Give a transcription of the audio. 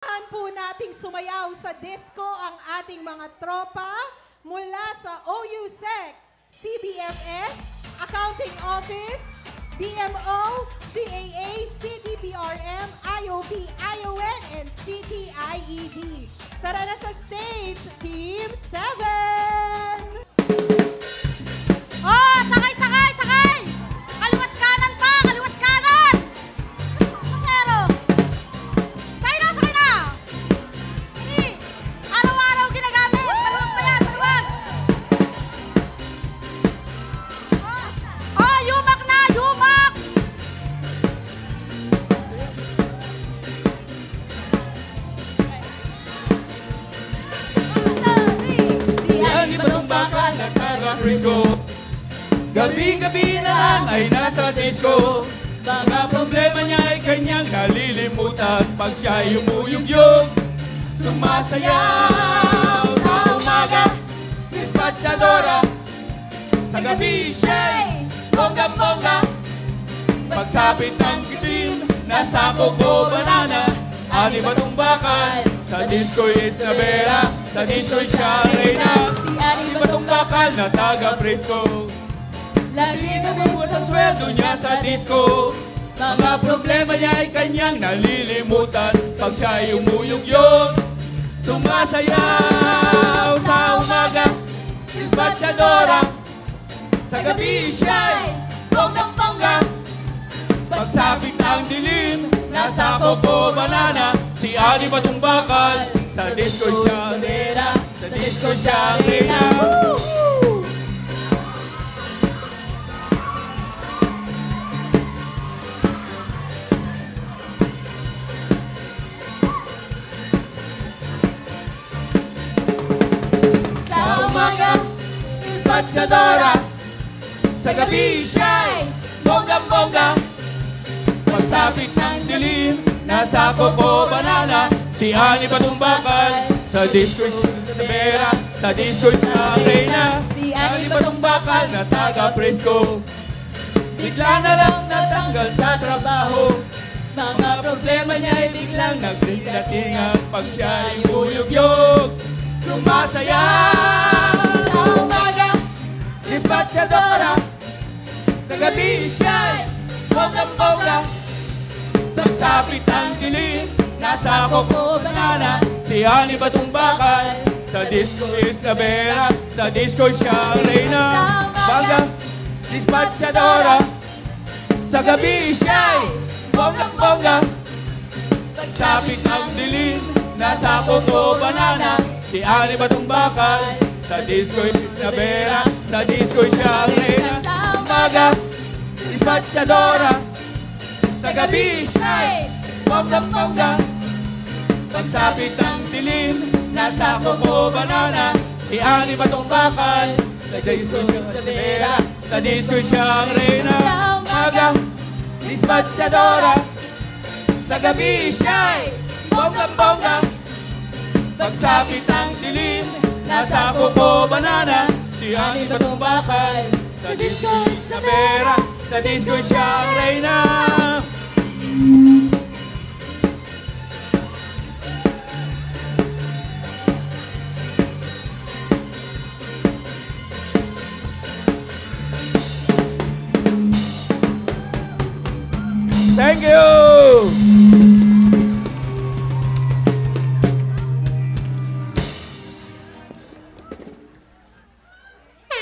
Saan po nating sumayaw sa disco ang ating mga tropa mula sa OUSEC, CBFS, Accounting Office, DMO, CAA, CDPRM, IOP, ION, and CTIED. Tara na sa stage, Team 7! Oh, sakay, sakay, sakay! Kaliwat kanan pa, kaliwat kanan! Pero, sakay na! Hindi, araw-araw ginagamit. Maluwag pa yan, maluwag! Oh, yumak na, yumak! Siya di matumbakan at taga-Frisco. Gabi-gabi na lang ay nasa disco. Mga problema niya ay kanyang nalilimutan. Pag siya'y umuyugyog, sumasayaw sa umaga, dispatchadora. Sa gabi siya'y bongga-bongga. Pagsapit ng kitim, nasa koko banana. Ani ba itong bakal? Sa disco'y Isnabela, sa disco'y siya reyna. Ani ba itong bakal na taga-Frisco? Lagi nabuhos ang sweldo niya sa disco. Mga problema niya ay kanyang nalilimutan. Pag siya'y umuyugyog, sumasayaw sa umaga, dispatchadora. Sa gabi siya'y bonggang-bongga. Pagsapit ng dilim, nasa koko banana. Si Ani ba itong bakal? Sa disco siya reyna, sa disco siya reyna. Dispatchadora. Sa gabi siya'y bonggang-bongga. Pagsapit ng dilim, nasa koko banana. Si Ani ba itong bakal? Sa disco Isnabela, sa disco siya reyna. Si Ani ba itong bakal na taga-Frisco? Bigla na lang natanggal sa trabaho. Mga problema niya ay biglang nagsidatingan. Pag siya'y uyugyog, sumasayaw sa umaga, dispatchadora. Sa gabi siya'y bonggang-bongga. Pagsapit ang dilim, nasa koko banana. Si Ani ba itong bakal? Sa disco Isnabela, sa disco siya reyna. Bonggang dispatchadora. Sa gabi siya'y bonggang-bongga. Pagsapit ang dilim, nasa koko banana. Si Ani ba itong bakal? Sa disco Isnabela, sa disco siya reyna. Umaga, dispatchadora. Sa gabi siya'y bonggang-bongga. Pagsapit ng dilim, nasa koko banana. Si Ani ba itong bakal? Sa disco Isnabela, sa disco siya reyna. Umaga, dispatchadora. Sa gabi siya'y bonggang-bongga. Pagsapit ng dilim, nasa koko banana. Si Ani ba itong bakal? Sa disco Isnabela, sa disco siya reyna.